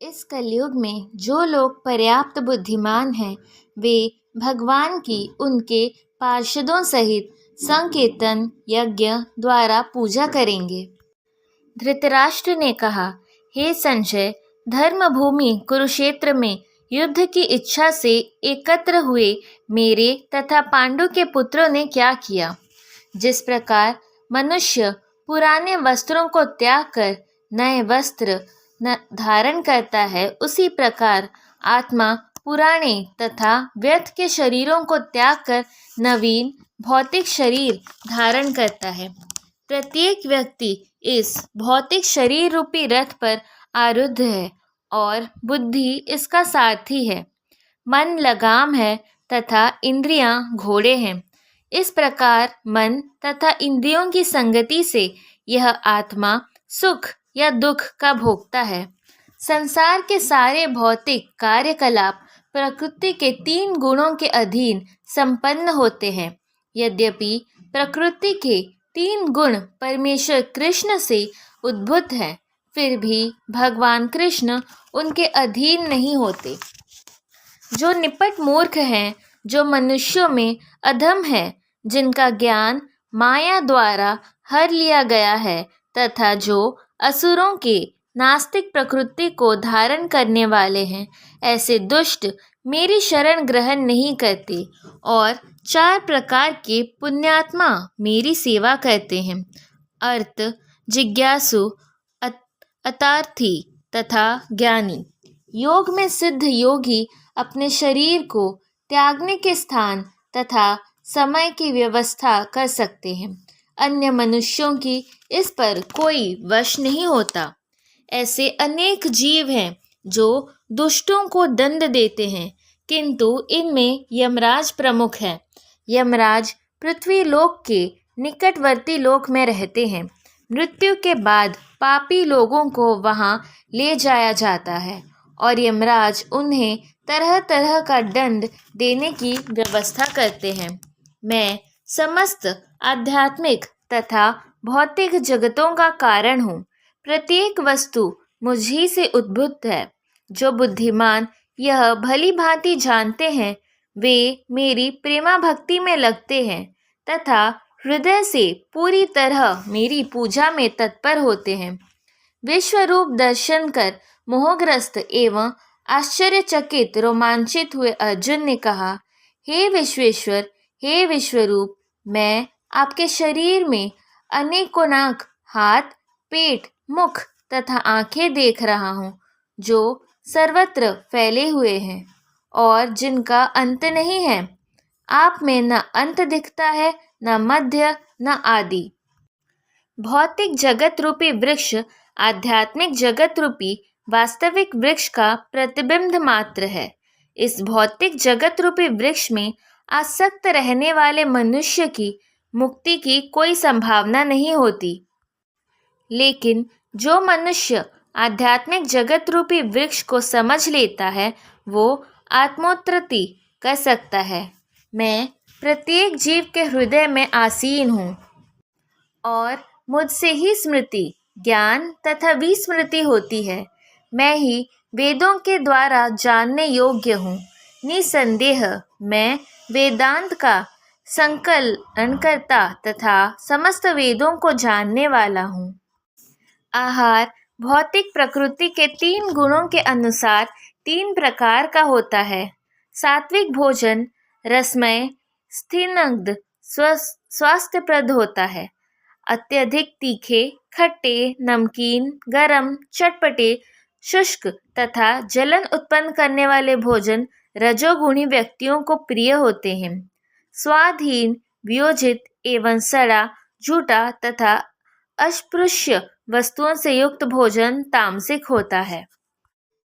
इस कलयुग में जो लोग पर्याप्त बुद्धिमान हैं वे भगवान की उनके पार्षदों सहित संकीर्तन यज्ञ द्वारा पूजा करेंगे। धृतराष्ट्र ने कहा, हे संजय, धर्मभूमि कुरुक्षेत्र में युद्ध की इच्छा से एकत्र हुए मेरे तथा पांडु के पुत्रों ने क्या किया। जिस प्रकार मनुष्य पुराने वस्त्रों को त्याग कर नए वस्त्र धारण करता है, उसी प्रकार आत्मा पुराने तथा व्यर्थ के शरीरों को त्याग कर नवीन भौतिक शरीर धारण करता है। प्रत्येक व्यक्ति इस भौतिक शरीर रूपी रथ पर आरूढ़ है और बुद्धि इसका सारथी है। मन लगाम है तथा इंद्रियां घोड़े हैं। इस प्रकार मन तथा इंद्रियों की संगति से यह आत्मा सुख या दुख का भोगता है। संसार के सारे भौतिक कार्यकलाप प्रकृति के 3 गुणों के अधीन संपन्न होते हैं। यद्यपि प्रकृति के 3 गुण परमेश्वर कृष्ण से उद्भूत हैं, फिर भी भगवान कृष्ण उनके अधीन नहीं होते। जो निपट मूर्ख हैं, जो मनुष्यों में अधम है, जिनका ज्ञान माया द्वारा हर लिया गया है, तथा जो असुरों के नास्तिक प्रकृति को धारण करने वाले हैं, ऐसे दुष्ट मेरी शरण ग्रहण नहीं करते और 4 प्रकार के पुण्यात्मा मेरी सेवा करते हैं। अर्थ, जिज्ञासु, अतार्थी तथा ज्ञानी। योग में सिद्ध योगी अपने शरीर को त्यागने के स्थान तथा समय की व्यवस्था कर सकते हैं। अन्य मनुष्यों की इस पर कोई वश नहीं होता। ऐसे अनेक जीव हैं जो दुष्टों को दंड देते हैं, किंतु इनमें यमराज प्रमुख है। यमराज पृथ्वी लोक के निकटवर्ती लोक में रहते हैं। मृत्यु के बाद पापी लोगों को वहां ले जाया जाता है और यमराज उन्हें तरह तरह का दंड देने की व्यवस्था करते हैं। मैं समस्त आध्यात्मिक तथा भौतिक जगतों का कारण हूँ। प्रत्येक वस्तु मुझी से उद्भूत है। जो बुद्धिमान यह भली भांति जानते हैं, वे मेरी प्रेमा भक्ति में लगते हैं तथा हृदय से पूरी तरह मेरी पूजा में तत्पर होते हैं। विश्वरूप दर्शन कर मोहग्रस्त एवं आश्चर्यचकित रोमांचित हुए अर्जुन ने कहा, हे विश्वेश्वर, हे विश्वरूप, मैं आपके शरीर में अनेकों नाक, हाथ, पेट, मुख तथा आंखें देख रहा हूँ, जो सर्वत्र फैले हुए हैं और जिनका अंत नहीं है। आप में न अंत दिखता है, न मध्य, न आदि। भौतिक जगत रूपी वृक्ष आध्यात्मिक जगत रूपी वास्तविक वृक्ष का प्रतिबिंब मात्र है। इस भौतिक जगत रूपी वृक्ष में आसक्त रहने वाले मनुष्य की मुक्ति की कोई संभावना नहीं होती। लेकिन जो मनुष्य आध्यात्मिक जगत रूपी वृक्ष को समझ लेता है, वो आत्मोन्नति कर सकता है। मैं प्रत्येक जीव के हृदय में आसीन हूँ और मुझसे ही स्मृति, ज्ञान तथा विस्मृति होती है। मैं ही वेदों के द्वारा जानने योग्य हूँ। निसंदेह मैं वेदांत का संकलनकर्ता तथा समस्त वेदों को जानने वाला हूँ। आहार भौतिक प्रकृति के 3 गुणों के अनुसार 3 प्रकार का होता है। सात्विक भोजन रसमय, स्निग्ध, स्वास्थ्यप्रद होता है। अत्यधिक तीखे, खट्टे, नमकीन, गरम, चटपटे, शुष्क तथा जलन उत्पन्न करने वाले भोजन रजोगुणी व्यक्तियों को प्रिय होते हैं। स्वादहीन, वियोजित एवं सड़ा, झूठा तथा अस्पृश्य वस्तुओं से युक्त भोजन तामसिक होता है।